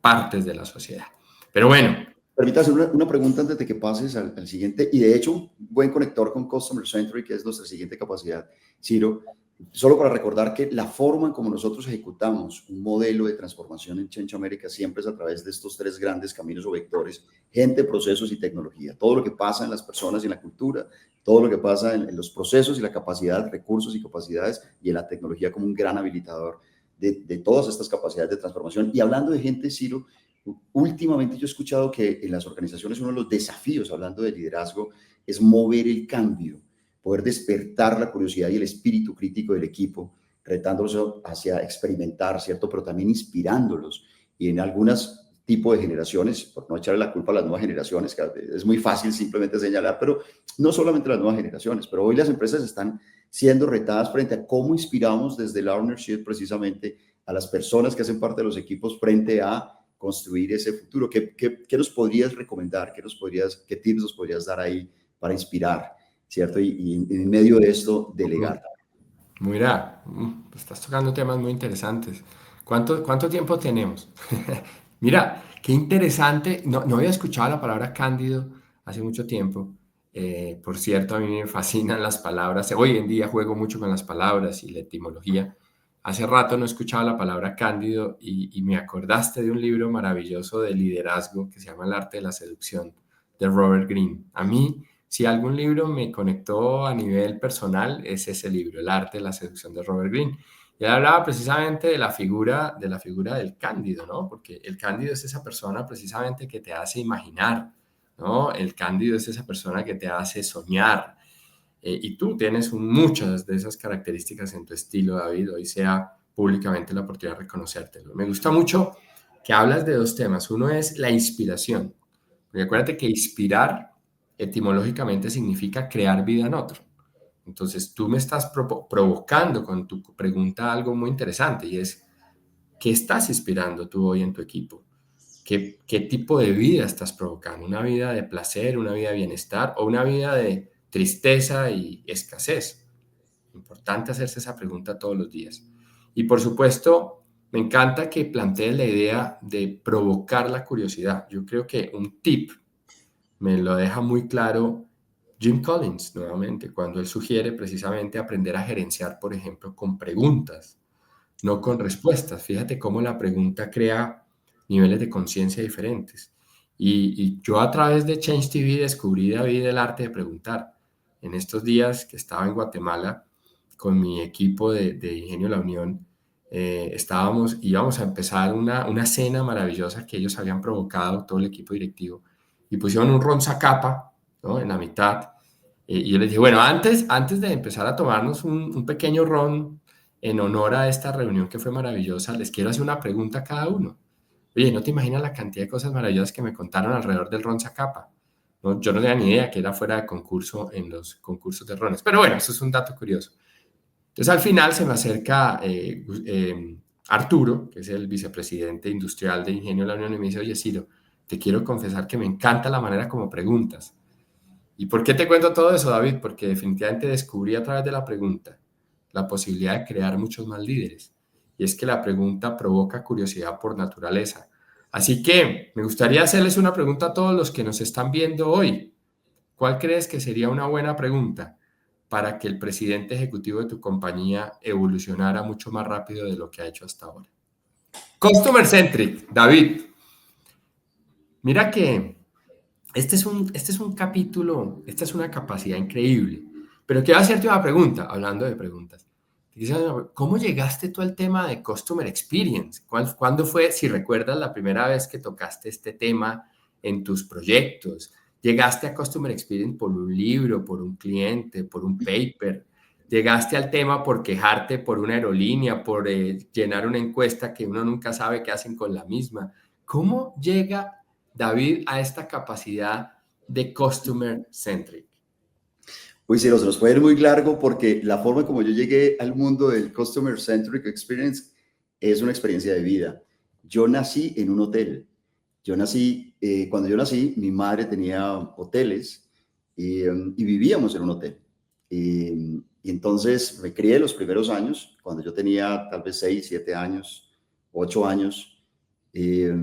partes de la sociedad. Pero bueno. Permítame hacer una pregunta antes de que pases al siguiente, y de hecho, un buen conector con Customer Centric, que es nuestra siguiente capacidad, Ciro, solo para recordar que la forma en como nosotros ejecutamos un modelo de transformación en Change America siempre es a través de estos tres grandes caminos o vectores: gente, procesos y tecnología. Todo lo que pasa en las personas y en la cultura, todo lo que pasa en los procesos y la capacidad, recursos y capacidades, y en la tecnología como un gran habilitador de todas estas capacidades de transformación. Y hablando de gente, Ciro, últimamente yo he escuchado que en las organizaciones uno de los desafíos, hablando de liderazgo, es mover el cambio, poder despertar la curiosidad y el espíritu crítico del equipo, retándolos hacia experimentar, ¿cierto? Pero también inspirándolos. Y en algunas tipos de generaciones, por no echarle la culpa a las nuevas generaciones, que es muy fácil simplemente señalar, pero no solamente las nuevas generaciones, pero hoy las empresas están siendo retadas frente a cómo inspiramos desde el ownership precisamente a las personas que hacen parte de los equipos frente a construir ese futuro. ¿Qué nos podrías recomendar? ¿Qué tips nos podrías dar ahí para inspirar, ¿cierto? Y en medio de esto, delegar. Mira, estás tocando temas muy interesantes. ¿Cuánto tiempo tenemos? Mira, qué interesante. No había escuchado la palabra cándido hace mucho tiempo. Por cierto, a mí me fascinan las palabras. Hoy en día juego mucho con las palabras y la etimología. Hace rato no escuchaba la palabra cándido y me acordaste de un libro maravilloso de liderazgo que se llama El arte de la seducción, de Robert Greene. A mí, si algún libro me conectó a nivel personal, es ese libro, El arte de la seducción, de Robert Greene. Y él hablaba precisamente de la figura del cándido, ¿no? Porque el cándido es esa persona precisamente que te hace imaginar, ¿no? El cándido es esa persona que te hace soñar. Y tú tienes muchas de esas características en tu estilo, David. Hoy sea públicamente la oportunidad de reconocértelo. Me gusta mucho que hablas de dos temas. Uno es la inspiración. Porque acuérdate que inspirar etimológicamente significa crear vida en otro. Entonces, tú me estás provocando con tu pregunta algo muy interesante, y es, ¿qué estás inspirando tú hoy en tu equipo? ¿Qué tipo de vida estás provocando? ¿Una vida de placer, una vida de bienestar o una vida de tristeza y escasez? Importante hacerse esa pregunta todos los días. Y por supuesto, me encanta que plantees la idea de provocar la curiosidad. Yo creo que un tip me lo deja muy claro Jim Collins, nuevamente, cuando él sugiere precisamente aprender a gerenciar, por ejemplo, con preguntas, no con respuestas. Fíjate cómo la pregunta crea niveles de conciencia diferentes. Y yo a través de Change TV descubrí, David, el arte de preguntar. En estos días que estaba en Guatemala con mi equipo de Ingenio La Unión, íbamos a empezar una cena maravillosa que ellos habían provocado, todo el equipo directivo, y pusieron un ron Zacapa, ¿no?, en la mitad. Y yo les dije, bueno, antes de empezar a tomarnos un pequeño ron en honor a esta reunión que fue maravillosa, les quiero hacer una pregunta a cada uno. Oye, no te imaginas la cantidad de cosas maravillosas que me contaron alrededor del ron Zacapa. No, yo no tenía ni idea que era fuera de concurso en los concursos de rones. Pero bueno, eso es un dato curioso. Entonces al final se me acerca Arturo, que es el vicepresidente industrial de Ingenio de la Unión, y me dice, oye, Ciro, te quiero confesar que me encanta la manera como preguntas. ¿Y por qué te cuento todo eso, David? Porque definitivamente descubrí a través de la pregunta la posibilidad de crear muchos más líderes. Y es que la pregunta provoca curiosidad por naturaleza. Así que me gustaría hacerles una pregunta a todos los que nos están viendo hoy. ¿Cuál crees que sería una buena pregunta para que el presidente ejecutivo de tu compañía evolucionara mucho más rápido de lo que ha hecho hasta ahora? Customer Centric, David. Mira que este es un capítulo, esta es una capacidad increíble. Pero quiero hacerte una pregunta, hablando de preguntas. ¿Cómo llegaste tú al tema de Customer Experience? ¿Cuándo fue, si recuerdas, la primera vez que tocaste este tema en tus proyectos? ¿Llegaste a Customer Experience por un libro, por un cliente, por un paper? ¿Llegaste al tema por quejarte por una aerolínea, por llenar una encuesta que uno nunca sabe qué hacen con la misma? ¿Cómo llega David a esta capacidad de Customer Centric? Pues sí, se nos puede ir muy largo porque la forma como yo llegué al mundo del Customer Centric Experience es una experiencia de vida. Yo nací en un hotel. Cuando yo nací, mi madre tenía hoteles y vivíamos en un hotel. Y entonces me crié los primeros años, cuando yo tenía tal vez 6, 7 años, 8 años. Eh,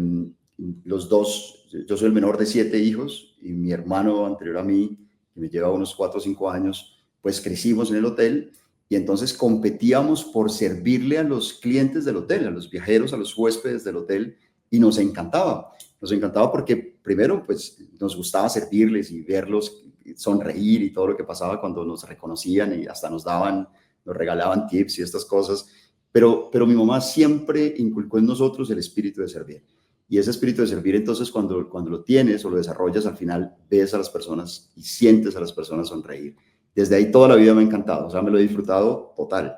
los dos, yo soy el menor de 7 hijos y mi hermano anterior a mí, que me lleva unos 4 o 5 años, pues crecimos en el hotel y entonces competíamos por servirle a los clientes del hotel, a los viajeros, a los huéspedes del hotel, y nos encantaba. Nos encantaba porque primero pues nos gustaba servirles y verlos sonreír y todo lo que pasaba cuando nos reconocían y hasta nos regalaban tips y estas cosas. Pero mi mamá siempre inculcó en nosotros el espíritu de servir. Y ese espíritu de servir, entonces, cuando lo tienes o lo desarrollas, al final ves a las personas y sientes a las personas sonreír. Desde ahí toda la vida me ha encantado, o sea, me lo he disfrutado total.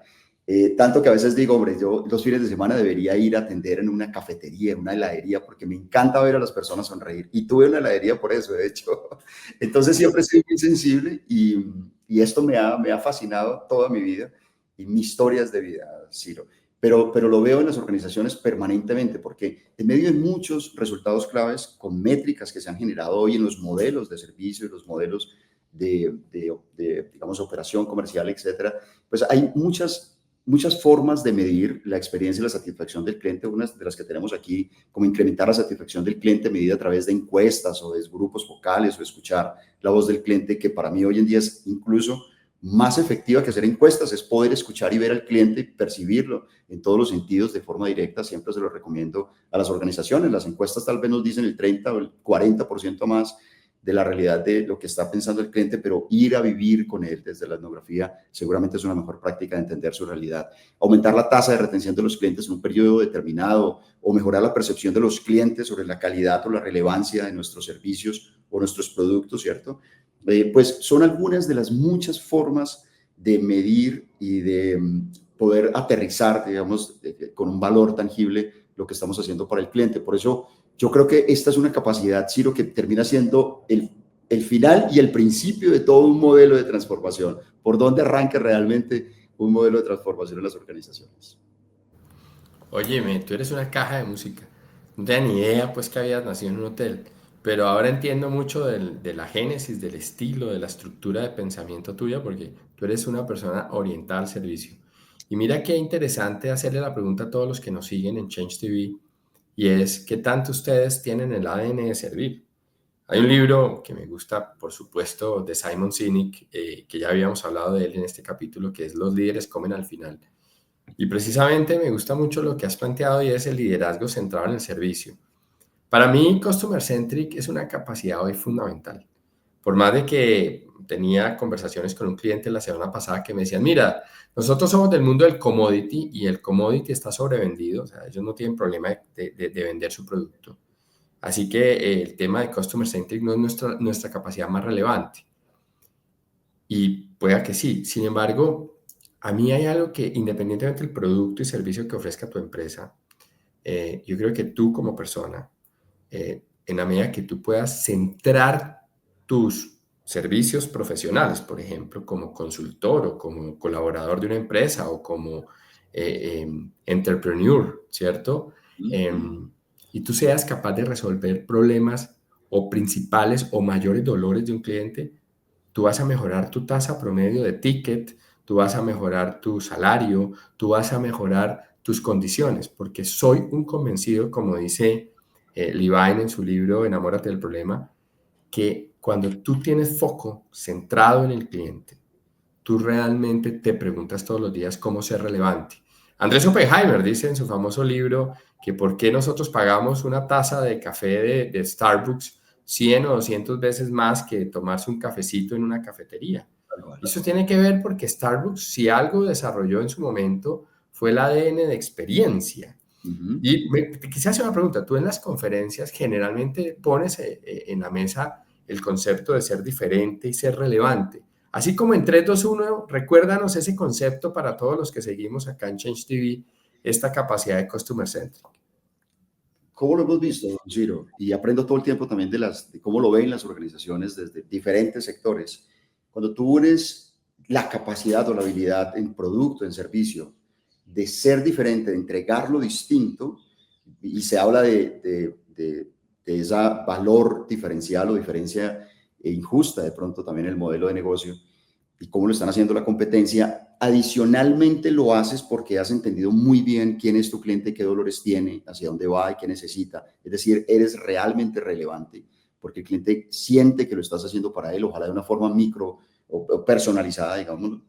Tanto que a veces digo, hombre, yo los fines de semana debería ir a atender en una cafetería, en una heladería, porque me encanta ver a las personas sonreír. Y tuve una heladería por eso, de hecho. Entonces siempre he sido muy sensible y esto me ha fascinado toda mi vida y mi historia es de vida, Ciro. Pero lo veo en las organizaciones permanentemente, porque en medio de muchos resultados claves con métricas que se han generado hoy en los modelos de servicio y los modelos digamos, operación comercial, etcétera, pues hay muchas formas de medir la experiencia y la satisfacción del cliente. Una de las que tenemos aquí, como incrementar la satisfacción del cliente medida a través de encuestas o de grupos focales o escuchar la voz del cliente, que para mí hoy en día es incluso más efectiva que hacer encuestas, es poder escuchar y ver al cliente y percibirlo en todos los sentidos de forma directa. Siempre se lo recomiendo a las organizaciones. Las encuestas tal vez nos dicen el 30 o el 40% más de la realidad de lo que está pensando el cliente, pero ir a vivir con él desde la etnografía seguramente es una mejor práctica de entender su realidad. Aumentar la tasa de retención de los clientes en un periodo determinado o mejorar la percepción de los clientes sobre la calidad o la relevancia de nuestros servicios o nuestros productos, ¿cierto? Pues son algunas de las muchas formas de medir y de poder aterrizar, digamos, con un valor tangible lo que estamos haciendo para el cliente. Por eso yo creo que esta es una capacidad, Ciro, que termina siendo el final y el principio de todo un modelo de transformación. ¿Por dónde arranca realmente un modelo de transformación en las organizaciones? Óyeme, tú eres una caja de música. No tenía ni idea pues que habías nacido en un hotel, pero ahora entiendo mucho de la génesis, del estilo, de la estructura de pensamiento tuya, porque tú eres una persona orientada al servicio. Y mira qué interesante hacerle la pregunta a todos los que nos siguen en Change TV, y es, ¿qué tanto ustedes tienen el ADN de servir? Hay un libro que me gusta, por supuesto, de Simon Sinek, que ya habíamos hablado de él en este capítulo, que es Los líderes comen al final. Y precisamente me gusta mucho lo que has planteado y es el liderazgo centrado en el servicio. Para mí, Customer Centric es una capacidad hoy fundamental. Por más de que tenía conversaciones con un cliente la semana pasada que me decían, mira, nosotros somos del mundo del commodity y el commodity está sobrevendido, o sea, ellos no tienen problema de vender su producto. Así que el tema de Customer Centric no es nuestra capacidad más relevante. Y pueda que sí. Sin embargo, a mí hay algo que, independientemente del producto y servicio que ofrezca tu empresa, yo creo que tú como persona, en la medida que tú puedas centrar tus servicios profesionales, por ejemplo, como consultor o como colaborador de una empresa o como entrepreneur, ¿cierto? Y tú seas capaz de resolver problemas o principales o mayores dolores de un cliente, tú vas a mejorar tu tasa promedio de ticket, tú vas a mejorar tu salario, tú vas a mejorar tus condiciones, porque soy un convencido, como dice Levine en su libro Enamórate del problema, que cuando tú tienes foco centrado en el cliente, tú realmente te preguntas todos los días cómo ser relevante. Andrés Oppenheimer dice en su famoso libro que por qué nosotros pagamos una taza de café de Starbucks 100 o 200 veces más que tomarse un cafecito en una cafetería. Y eso tiene que ver porque Starbucks, si algo desarrolló en su momento, fue el ADN de experiencia. Y te quisiera hacer una pregunta. Tú en las conferencias generalmente pones en la mesa el concepto de ser diferente y ser relevante. Así como en 3, 2, 1, recuérdanos ese concepto para todos los que seguimos acá en Change TV, esta capacidad de Customer Centric. ¿Cómo lo hemos visto, Ciro? Y aprendo todo el tiempo también de cómo lo ven las organizaciones desde diferentes sectores. Cuando tú unes la capacidad o la habilidad en producto, en servicio, de ser diferente, de entregar lo distinto, y se habla de ese valor diferencial o diferencia injusta de pronto también el modelo de negocio, y cómo lo están haciendo la competencia. Adicionalmente lo haces porque has entendido muy bien quién es tu cliente, qué dolores tiene, hacia dónde va y qué necesita. Es decir, eres realmente relevante porque el cliente siente que lo estás haciendo para él, ojalá de una forma micro o personalizada, digamos.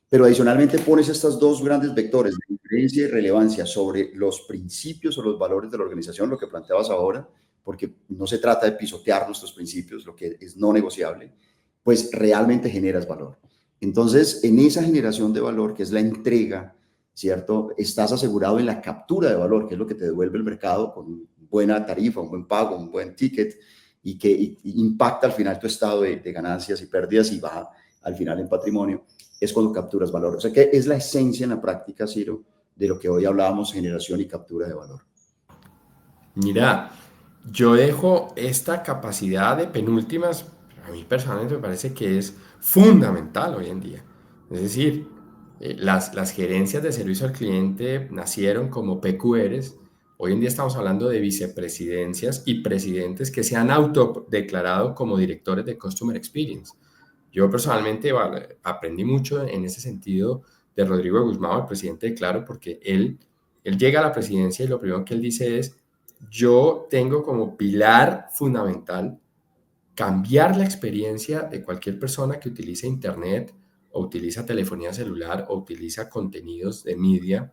Pero adicionalmente pones estos dos grandes vectores de diferencia y relevancia sobre los principios o los valores de la organización, lo que planteabas ahora, porque no se trata de pisotear nuestros principios, lo que es no negociable, pues realmente generas valor. Entonces, en esa generación de valor, que es la entrega, ¿cierto? Estás asegurado en la captura de valor, que es lo que te devuelve el mercado con buena tarifa, un buen pago, un buen ticket, y que impacta al final tu estado de ganancias y pérdidas y va al final en patrimonio, es cuando capturas valor. O sea que es la esencia en la práctica, Ciro, de lo que hoy hablábamos, generación y captura de valor. Mira, yo dejo esta capacidad de penúltimas, a mí personalmente me parece que es fundamental hoy en día. Es decir, las gerencias de servicio al cliente nacieron como PQRs. Hoy en día estamos hablando de vicepresidencias y presidentes que se han autodeclarado como directores de Customer Experience. Yo personalmente aprendí mucho en ese sentido de Rodrigo Guzmán, el presidente de Claro, porque él llega a la presidencia y lo primero que él dice es: yo tengo como pilar fundamental cambiar la experiencia de cualquier persona que utilice Internet o utiliza telefonía celular o utiliza contenidos de media.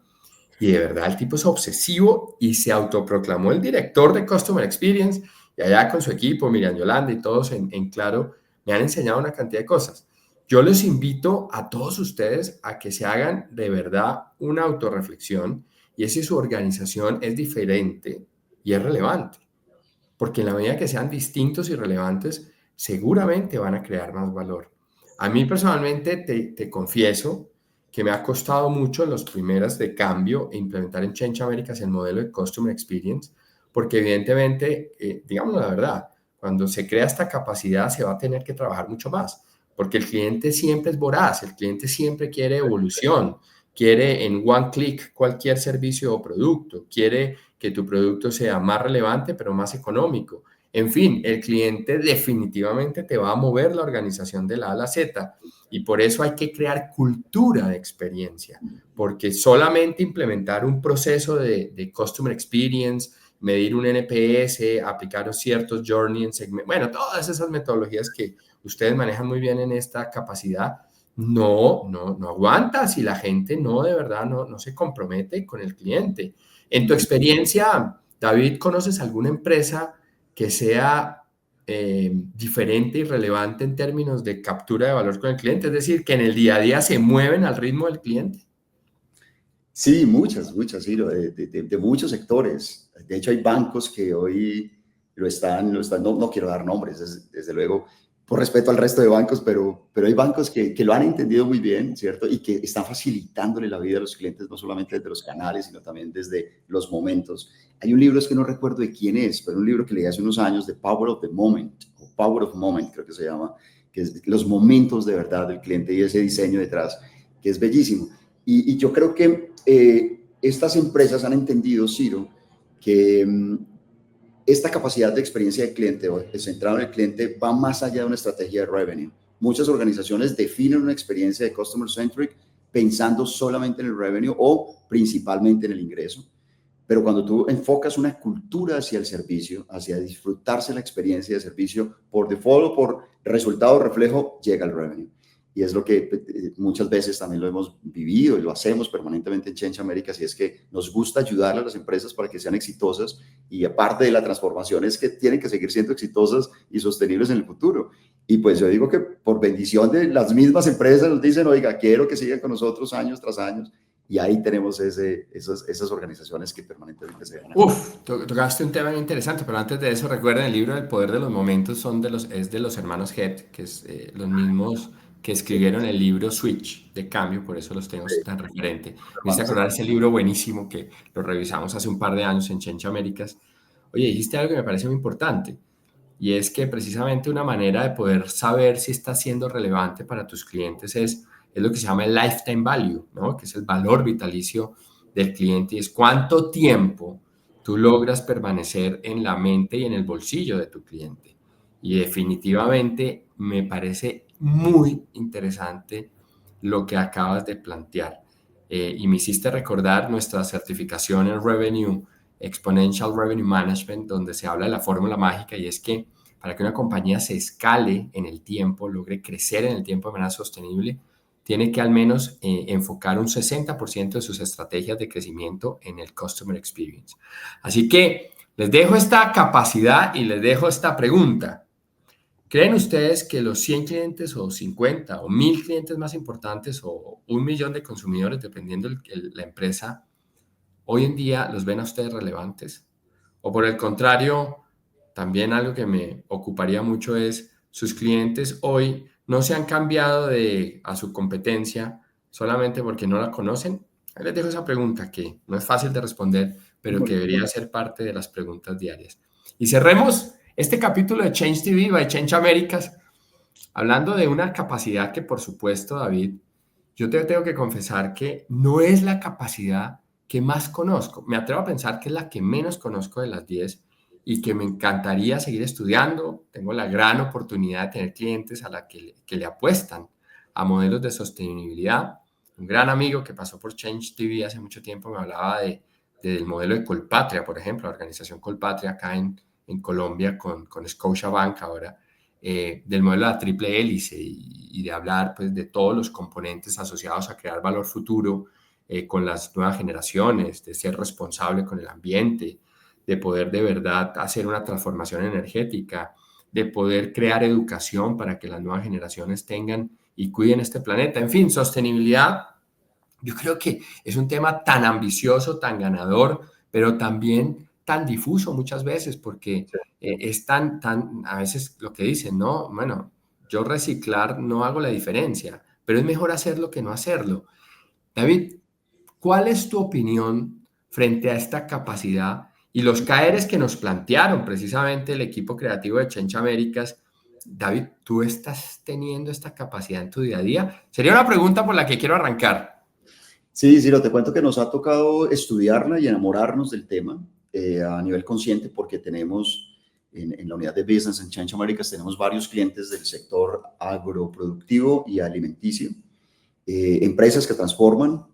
Y de verdad el tipo es obsesivo y se autoproclamó el director de Customer Experience, y allá con su equipo, Miriam Yolanda y todos en Claro, me han enseñado una cantidad de cosas. Yo les invito a todos ustedes a que se hagan de verdad una autorreflexión y es si su organización es diferente y es relevante, porque en la medida que sean distintos y relevantes, seguramente van a crear más valor. A mí personalmente te confieso que me ha costado mucho en las primeras de cambio e implementar en Change Americas el modelo de Customer Experience, porque evidentemente, digamos la verdad, cuando se crea esta capacidad se va a tener que trabajar mucho más, porque el cliente siempre es voraz, el cliente siempre quiere evolución, quiere en one click cualquier servicio o producto, quiere que tu producto sea más relevante pero más económico. En fin, el cliente definitivamente te va a mover la organización de la A a la Z y por eso hay que crear cultura de experiencia, porque solamente implementar un proceso de Customer Experience, medir un NPS, aplicar ciertos journey en segmento, bueno, todas esas metodologías que ustedes manejan muy bien en esta capacidad, no aguanta si la gente no, de verdad, no se compromete con el cliente. En tu experiencia, David, ¿conoces alguna empresa que sea diferente y relevante en términos de captura de valor con el cliente? Es decir, que en el día a día se mueven al ritmo del cliente. Sí, muchas, sí, de muchos sectores. De hecho, hay bancos que hoy no quiero dar nombres, desde luego, por respeto al resto de bancos, pero hay bancos que lo han entendido muy bien, ¿cierto? Y que están facilitándole la vida a los clientes, no solamente desde los canales, sino también desde los momentos. Hay un libro, es que no recuerdo de quién es, pero un libro que leí hace unos años, The Power of the Moment, o Power of Moment, creo que se llama, que es los momentos de verdad del cliente y ese diseño detrás, que es bellísimo. Y yo creo que estas empresas han entendido, Ciro, que esta capacidad de experiencia del cliente o centrado en el cliente va más allá de una estrategia de revenue. Muchas organizaciones definen una experiencia de customer centric pensando solamente en el revenue o principalmente en el ingreso. Pero cuando tú enfocas una cultura hacia el servicio, hacia disfrutarse la experiencia de servicio, por default o por resultado reflejo, llega el revenue. Y es lo que muchas veces también lo hemos vivido y lo hacemos permanentemente en Change Americas, y es que nos gusta ayudar a las empresas para que sean exitosas, y aparte de la transformación es que tienen que seguir siendo exitosas y sostenibles en el futuro. Y pues yo digo que por bendición de las mismas empresas nos dicen, oiga, quiero que sigan con nosotros años tras años, y ahí tenemos esas organizaciones que permanentemente se ganan. Tocaste un tema muy interesante, pero antes de eso, recuerden, el libro El Poder de los Momentos es de los hermanos Head, que es los mismos que escribieron el libro Switch de cambio, por eso los tengo tan referente. Me hice Hermanos, acordar ese libro buenísimo que lo revisamos hace un par de años en Change Américas. Oye, dijiste algo que me parece muy importante, y es que precisamente una manera de poder saber si está siendo relevante para tus clientes es lo que se llama el lifetime value, ¿no? Que es el valor vitalicio del cliente, y es cuánto tiempo tú logras permanecer en la mente y en el bolsillo de tu cliente. Y definitivamente me parece muy interesante lo que acabas de plantear. Y me hiciste recordar nuestra certificación en Revenue, Exponential Revenue Management, donde se habla de la fórmula mágica, y es que para que una compañía se escale en el tiempo, logre crecer en el tiempo de manera sostenible, tiene que al menos enfocar un 60% de sus estrategias de crecimiento en el Customer Experience. Así que les dejo esta capacidad y les dejo esta pregunta. ¿Creen ustedes que los 100 clientes o 50 o 1000 clientes más importantes o 1 millón de consumidores, dependiendo la empresa, hoy en día los ven a ustedes relevantes? O por el contrario, también algo que me ocuparía mucho es sus clientes hoy no se han cambiado a su competencia solamente porque no la conocen. Ahí les dejo esa pregunta que no es fácil de responder, pero que debería ser parte de las preguntas diarias. Y cerremos este capítulo de Change TV by Change Americas hablando de una capacidad que, por supuesto, David, yo te tengo que confesar que no es la capacidad que más conozco. Me atrevo a pensar que es la que menos conozco de las 10 y que me encantaría seguir estudiando. Tengo la gran oportunidad de tener clientes a la que le apuestan a modelos de sostenibilidad. Un gran amigo que pasó por Change TV hace mucho tiempo me hablaba del modelo de Colpatria, por ejemplo, la organización Colpatria acá en Colombia con Scotiabank ahora, del modelo de la triple hélice y de hablar pues, de todos los componentes asociados a crear valor futuro con las nuevas generaciones, de ser responsable con el ambiente, de poder de verdad hacer una transformación energética, de poder crear educación para que las nuevas generaciones tengan y cuiden este planeta. En fin, sostenibilidad, yo creo que es un tema tan ambicioso, tan ganador, pero también tan difuso muchas veces, porque es a veces lo que dicen, ¿no? Bueno, yo reciclar no hago la diferencia, pero es mejor hacerlo que no hacerlo. David, ¿cuál es tu opinión frente a esta capacidad y los CAERes que nos plantearon precisamente el equipo creativo de Change Américas? David, ¿tú estás teniendo esta capacidad en tu día a día? Sería una pregunta por la que quiero arrancar. Sí, sí, te cuento que nos ha tocado estudiarla y enamorarnos del tema a nivel consciente porque tenemos en la unidad de Business en Change Americas tenemos varios clientes del sector agroproductivo y alimenticio, empresas que transforman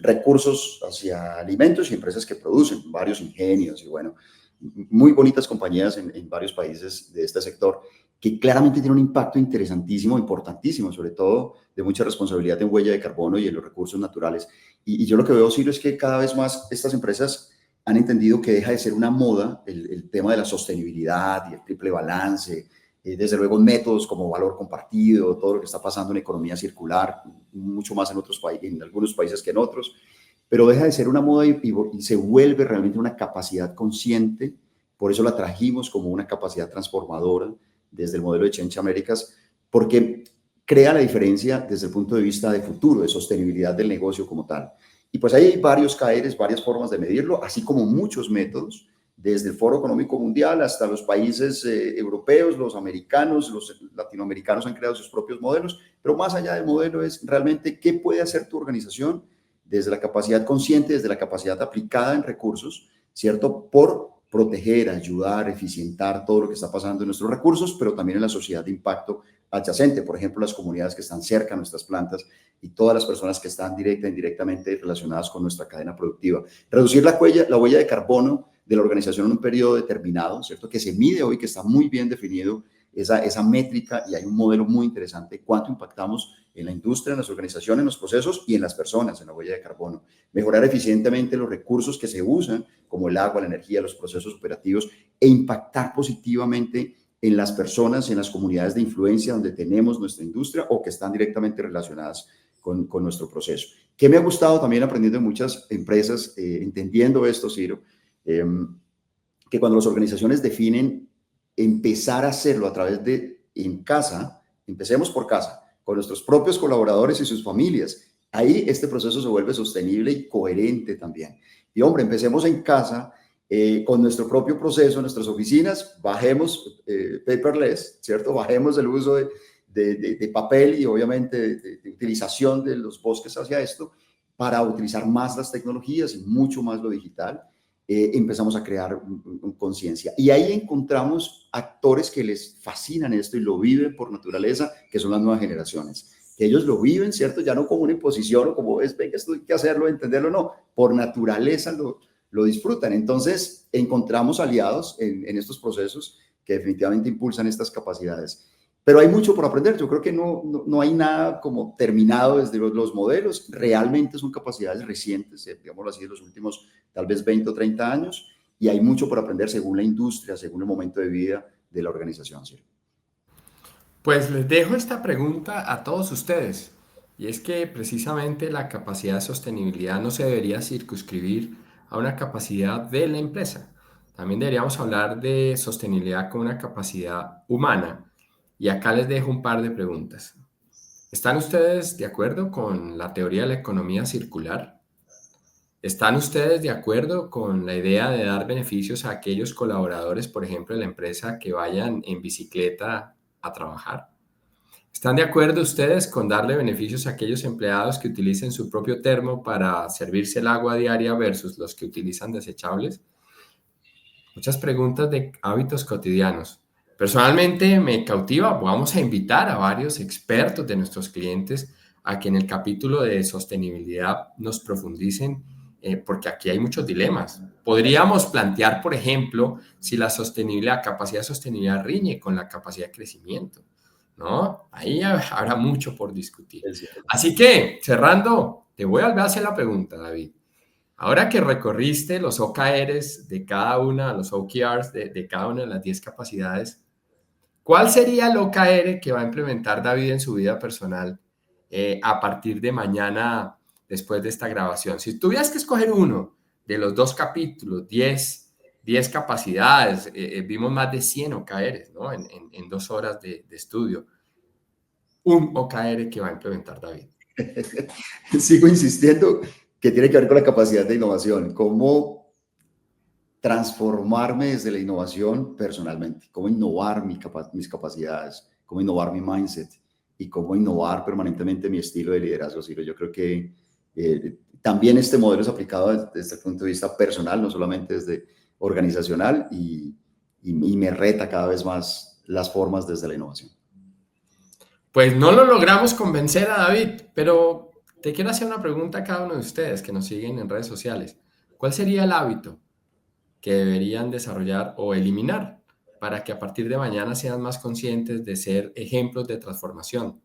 recursos hacia alimentos y empresas que producen varios ingenios y bueno, muy bonitas compañías en varios países de este sector que claramente tiene un impacto interesantísimo, importantísimo, sobre todo de mucha responsabilidad en huella de carbono y en los recursos naturales. Y yo lo que veo, Ciro, es que cada vez más estas empresas han entendido que deja de ser una moda el tema de la sostenibilidad y el triple balance, desde luego métodos como valor compartido, todo lo que está pasando en economía circular, mucho más en otros países, en algunos países que en otros, pero deja de ser una moda y se vuelve realmente una capacidad consciente. Por eso la trajimos como una capacidad transformadora desde el modelo de Change Américas, porque crea la diferencia desde el punto de vista de futuro, de sostenibilidad del negocio como tal. Y pues ahí hay varios CAERs, varias formas de medirlo, así como muchos métodos, desde el Foro Económico Mundial hasta los países europeos, los americanos, los latinoamericanos han creado sus propios modelos, pero más allá del modelo es realmente qué puede hacer tu organización desde la capacidad consciente, desde la capacidad aplicada en recursos, ¿cierto? Por proteger, ayudar, eficientar todo lo que está pasando en nuestros recursos, pero también en la sociedad de impacto adyacente, por ejemplo, las comunidades que están cerca de nuestras plantas y todas las personas que están directa e indirectamente relacionadas con nuestra cadena productiva. Reducir la huella de carbono de la organización en un periodo determinado, ¿cierto? Que se mide hoy, que está muy bien definido esa métrica y hay un modelo muy interesante, cuánto impactamos en la industria, en las organizaciones, en los procesos y en las personas, en la huella de carbono. Mejorar eficientemente los recursos que se usan, como el agua, la energía, los procesos operativos, e impactar positivamente en las personas, en las comunidades de influencia donde tenemos nuestra industria o que están directamente relacionadas con nuestro proceso. ¿Qué me ha gustado también aprendiendo de muchas empresas, entendiendo esto, Ciro? Que cuando las organizaciones definen empezar a hacerlo a través de en casa, empecemos por casa, con nuestros propios colaboradores y sus familias. Ahí este proceso se vuelve sostenible y coherente también. Y hombre, empecemos en casa con nuestro propio proceso, nuestras oficinas, bajemos paperless, ¿cierto? Bajemos el uso de papel y obviamente de utilización de los bosques hacia esto para utilizar más las tecnologías y mucho más lo digital. empezamos a crear conciencia. Y ahí encontramos actores que les fascinan esto y lo viven por naturaleza, que son las nuevas generaciones. Que ellos lo viven, ¿cierto? Ya no como una imposición o como es, venga, esto hay que hacerlo, entenderlo, no. Por naturaleza lo disfrutan. Entonces, encontramos aliados en estos procesos que definitivamente impulsan estas capacidades. Pero hay mucho por aprender. Yo creo que no hay nada como terminado desde los modelos. Realmente son capacidades recientes, digámoslo así, de los últimos tal vez 20 o 30 años. Y hay mucho por aprender según la industria, según el momento de vida de la organización. ¿Sí? Pues les dejo esta pregunta a todos ustedes. Y es que precisamente la capacidad de sostenibilidad no se debería circunscribir a una capacidad de la empresa. También deberíamos hablar de sostenibilidad con una capacidad humana. Y acá les dejo un par de preguntas. ¿Están ustedes de acuerdo con la teoría de la economía circular? ¿Están ustedes de acuerdo con la idea de dar beneficios a aquellos colaboradores, por ejemplo, de la empresa que vayan en bicicleta a trabajar? ¿Están de acuerdo ustedes con darle beneficios a aquellos empleados que utilicen su propio termo para servirse el agua diaria versus los que utilizan desechables? Muchas preguntas de hábitos cotidianos. Personalmente me cautiva, vamos a invitar a varios expertos de nuestros clientes a que en el capítulo de sostenibilidad nos profundicen, porque aquí hay muchos dilemas. Podríamos plantear, por ejemplo, si la sostenibilidad, capacidad de sostenibilidad riñe con la capacidad de crecimiento, ¿no? Ahí habrá mucho por discutir. Así que, cerrando, te voy a volver a hacer la pregunta, David. Ahora que recorriste los OKRs de cada una, los OKRs de cada una de las 10 capacidades, ¿cuál sería el OKR que va a implementar David en su vida personal a partir de mañana después de esta grabación? Si tuvieras que escoger uno de los dos capítulos, 10 capacidades, vimos más de 100 OKRs, ¿no? En 2 horas de estudio. Un OKR que va a implementar David. Sigo insistiendo que tiene que ver con la capacidad de innovación. Cómo transformarme desde la innovación personalmente, cómo innovar mis capacidades, cómo innovar mi mindset y cómo innovar permanentemente mi estilo de liderazgo. Ciro, yo creo que también este modelo es aplicado desde el punto de vista personal, no solamente desde organizacional, y me reta cada vez más las formas desde la innovación. Pues no lo logramos convencer a David, pero te quiero hacer una pregunta a cada uno de ustedes que nos siguen en redes sociales. ¿Cuál sería el hábito que deberían desarrollar o eliminar para que a partir de mañana sean más conscientes de ser ejemplos de transformación,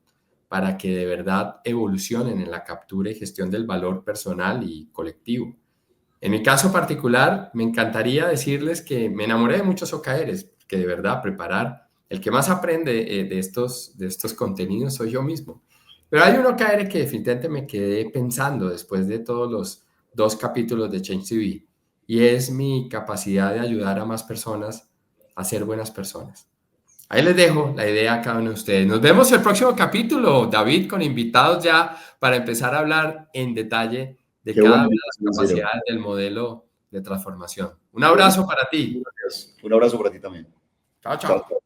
para que de verdad evolucionen en la captura y gestión del valor personal y colectivo? En mi caso particular, me encantaría decirles que me enamoré de muchos OKRs, que de verdad preparar, el que más aprende de estos contenidos soy yo mismo. Pero hay un OKR que definitivamente me quedé pensando después de todos los 2 capítulos de Change TV, y es mi capacidad de ayudar a más personas a ser buenas personas. Ahí les dejo la idea a cada uno de ustedes. Nos vemos en el próximo capítulo, David, con invitados ya para empezar a hablar en detalle de Qué cada bueno, una de las Ciro. capacidades del modelo de transformación. Un abrazo para ti. Un abrazo para ti también. Chao, Chao. chao.